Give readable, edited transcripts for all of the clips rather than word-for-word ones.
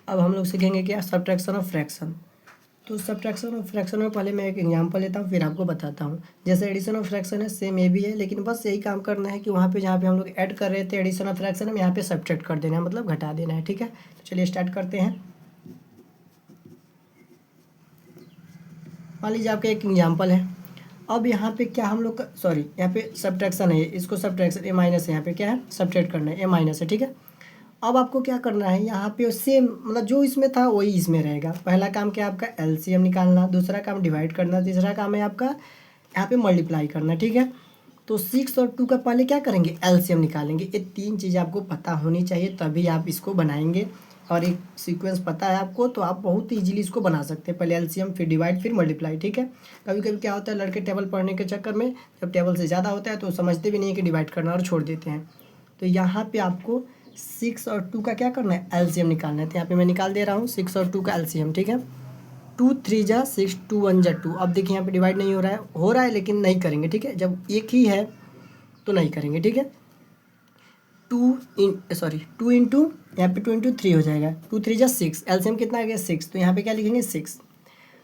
अब हम लोग सीखेंगे क्या, सब्ट्रैक्शन ऑफ फ्रैक्शन। तो सब्ट्रैक्शन ऑफ फ्रैक्शन में पहले मैं एक एग्जांपल लेता हूँ, फिर आपको बताता हूँ। जैसे एडिशन ऑफ फ्रैक्शन है, सेम ये भी है, लेकिन बस यही काम करना है कि वहाँ पे जहाँ पे हम लोग ऐड कर रहे थे एडिशन ऑफ फ्रैक्शन में, यहाँ पे सब्ट्रैक्ट कर देना है, मतलब घटा देना है। ठीक है, तो चलिए स्टार्ट करते हैं। मान लीजिए आपका एक एग्जाम्पल है। अब यहाँ पे क्या हम लोग सॉरी यहाँ पे सब्ट्रैक्शन है, इसको सब्ट्रैक्शन ए माइनस है, यहाँ पे क्या है सब्ट्रैक्ट करना है, ए माइनस है। ठीक है, अब आपको क्या करना है, यहाँ पे सेम मतलब जो इसमें था वही इसमें रहेगा। पहला काम क्या है आपका, एलसीएम निकालना, दूसरा काम डिवाइड करना, तीसरा काम है आपका यहाँ पे मल्टीप्लाई करना। ठीक है, तो 6 और 2 का पहले क्या करेंगे, एलसीएम निकालेंगे। ये तीन चीज़ें आपको पता होनी चाहिए, तभी आप इसको बनाएंगे। और एक सीक्वेंस पता है आपको तो आप बहुत ईजिली इसको बना सकते हैं, पहले एलसीएम फिर डिवाइड फिर मल्टीप्लाई। ठीक है, कभी कभी क्या होता है, लड़के टेबल पढ़ने के चक्कर में जब टेबल से ज़्यादा होता है तो समझते भी नहीं है कि डिवाइड करना, और छोड़ देते हैं। तो यहाँ पे आपको 6 और 2 का क्या करना है, एलसीएम निकालना है। तो यहाँ पे मैं निकाल दे रहा हूँ 6 और 2 का एलसीएम। ठीक है, 2 3 जा 6, 2 1 जा 2। अब देखिए यहाँ पे डिवाइड नहीं हो रहा है लेकिन नहीं करेंगे। ठीक है, जब एक ही है तो नहीं करेंगे। ठीक है, 2 इंटू यहाँ पे 2 इंटू 3 हो जाएगा, 2 3 जा 6, एलसीएम कितना आ गया 6। तो यहाँ पे क्या लिखेंगे 6।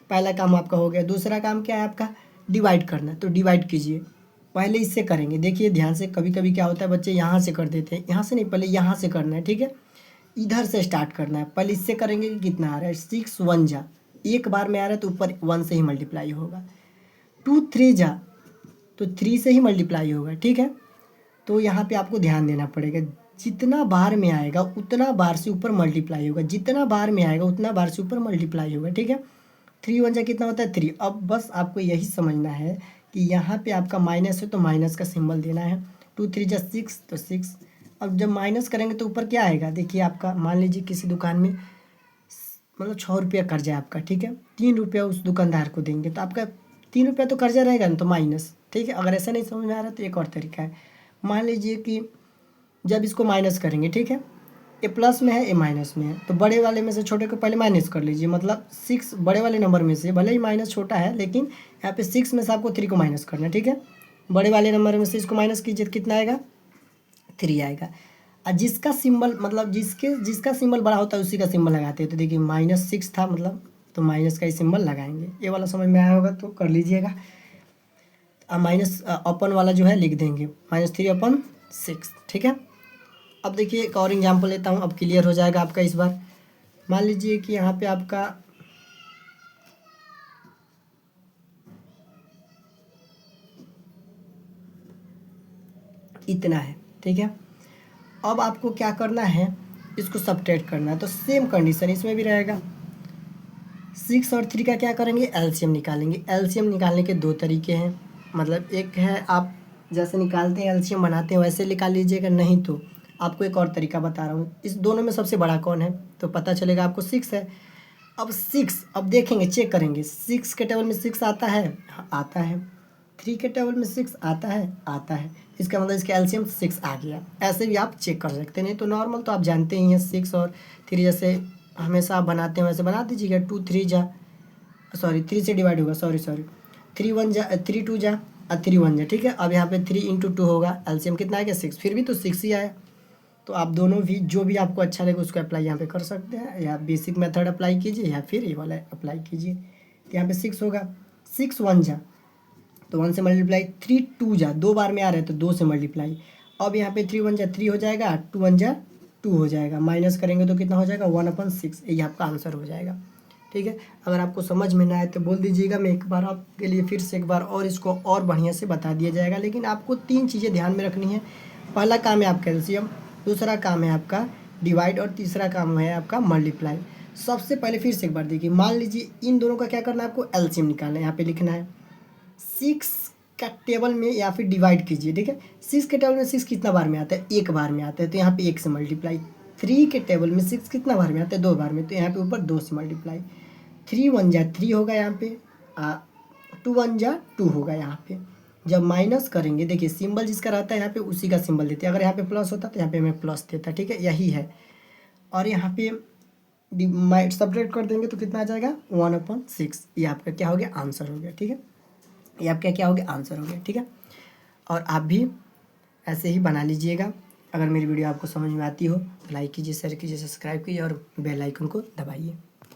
पहला काम आपका हो गया। दूसरा काम क्या है आपका, डिवाइड करना। तो डिवाइड कीजिए, पहले इससे करेंगे। देखिए ध्यान से, कभी कभी क्या होता है बच्चे यहाँ से कर देते हैं, यहाँ से नहीं, पहले यहाँ से करना है। ठीक है, इधर से स्टार्ट करना है, पहले इससे करेंगे कि कितना आ रहा है, 6 1 जा, एक बार में आ रहा है तो ऊपर 1 से ही मल्टीप्लाई होगा। 2 3 जा तो 3 से ही मल्टीप्लाई होगा। ठीक है, तो यहाँ पे आपको ध्यान देना पड़ेगा, जितना बार में आएगा उतना बार से ऊपर मल्टीप्लाई होगा, जितना बार में आएगा उतना बार से ऊपर मल्टीप्लाई होगा। ठीक है, 3 1 जा कितना होता है 3। अब बस आपको यही समझना है कि यहाँ पे आपका माइनस है तो माइनस का सिंबल देना है। 2 3 जा 6 तो 6। अब जब माइनस करेंगे तो ऊपर क्या आएगा, देखिए आपका मान लीजिए किसी दुकान में मतलब 6 रुपया कर्जा है आपका। ठीक है, 3 रुपया उस दुकानदार को देंगे तो आपका 3 रुपया तो कर्जा रहेगा ना, तो माइनस। ठीक है, अगर ऐसा नहीं समझ में आ रहा तो एक और तरीका है। मान लीजिए कि जब इसको माइनस करेंगे, ठीक है, ए प्लस में है ए माइनस में है, तो बड़े वाले में से छोटे को पहले माइनस कर लीजिए। मतलब 6 बड़े वाले नंबर में से, भले ही माइनस छोटा है लेकिन यहाँ पे 6 में से आपको 3 को माइनस करना है। ठीक है, बड़े वाले नंबर में से इसको माइनस कीजिए तो कितना आएगा, 3 आएगा। और जिसका सिंबल मतलब जिसका सिंबल बड़ा होता है उसी का सिंबल लगाते हैं। तो देखिए -6 था मतलब, तो माइनस का ही सिंबल लगाएंगे। ये वाला समझ में आया होगा तो कर लीजिएगा। माइनस अपन वाला जो है लिख देंगे -3/6। ठीक है, अब देखिए एक और एग्जांपल लेता हूँ, अब क्लियर हो जाएगा आपका इस बार। मान लीजिए कि यहाँ पे आपका इतना है। ठीक है, अब आपको क्या करना है, इसको सब्ट्रैक्ट करना है। तो सेम कंडीशन इसमें भी रहेगा। 6 और 3 का क्या करेंगे, एलसीएम निकालेंगे। एलसीएम निकालने के दो तरीके हैं, मतलब एक है आप जैसे निकालते हैं एलसीएम बनाते हैं वैसे निकाल लीजिएगा, नहीं तो आपको एक और तरीका बता रहा हूँ। इस दोनों में सबसे बड़ा कौन है तो पता चलेगा आपको 6 है। अब 6 अब देखेंगे, चेक करेंगे 6 के टेबल में 6 आता है, हाँ, आता है। 3 के टेबल में 6 आता है, आता है। इसका मतलब इसका एलसीएम 6 आ गया। ऐसे भी आप चेक कर सकते हैं, नहीं तो नॉर्मल तो आप जानते ही हैं 6 और 3 जैसे हमेशा आप बनाते हैं वैसे बना दीजिएगा। 2 3 जा 3 से डिवाइड होगा, 3 1 जा 3 2 जा और 3 1 जा। ठीक है, अब यहाँ पे 3 इंटू 2 होगा, एलसीएम कितना आएगा 6, फिर भी तो 6 ही आया। तो आप दोनों भी जो भी आपको अच्छा लगे उसको अप्लाई यहाँ पे कर सकते हैं, या बेसिक मेथड अप्लाई कीजिए या फिर ये वाला अप्लाई कीजिए। तो यहाँ पे 6 होगा, 6 1 जा तो 1 से मल्टीप्लाई, 3 2 जा 2 बार में आ रहा है तो 2 से मल्टीप्लाई। अब यहाँ पे 3 1 जा 3 हो जाएगा, 2 1 जा 2 हो जाएगा, माइनस करेंगे तो कितना हो जाएगा 1/6। ये आपका आंसर हो जाएगा। ठीक है, अगर आपको समझ में ना आए तो बोल दीजिएगा, मैं एक बार आपके लिए फिर से एक बार और इसको और बढ़िया से बता दिया जाएगा। लेकिन आपको 3 चीज़ें ध्यान में रखनी है। पहला काम है आपका एलसीएम, दूसरा काम है आपका डिवाइड और तीसरा काम है आपका मल्टीप्लाई। सबसे पहले फिर से एक बार देखिए, मान लीजिए इन दोनों का क्या करना है, आपको एलसीएम निकालना है। यहाँ पे लिखना है 6 का टेबल में या फिर डिवाइड कीजिए। ठीक है, 6 के टेबल में 6 कितना बार में आता है, एक बार में आता है, तो यहाँ पे 1 से मल्टीप्लाई। 3 के टेबल में 6 कितना बार में आता है, 2 बार में, तो यहाँ पे ऊपर 2 से मल्टीप्लाई। 3 1 जा 3 होगा यहाँ पे, 2 1 जा 2 होगा यहाँ पे। जब माइनस करेंगे देखिए सिंबल जिसका रहता है यहाँ पे उसी का सिंबल देते हैं। अगर यहाँ पे प्लस होता तो यहाँ पे मैं प्लस देता। ठीक है, यही है। और यहाँ पे सब्ट्रैक्ट कर देंगे तो कितना आ जाएगा 1/6। ये आपका क्या हो गया, आंसर हो गया। ठीक है, ये आपका क्या हो गया, आंसर हो गया। ठीक है, और आप भी ऐसे ही बना लीजिएगा। अगर मेरी वीडियो आपको समझ में आती हो तो लाइक कीजिए, शेयर कीजिए, सब्सक्राइब कीजिए और बेल आइकन को दबाइए।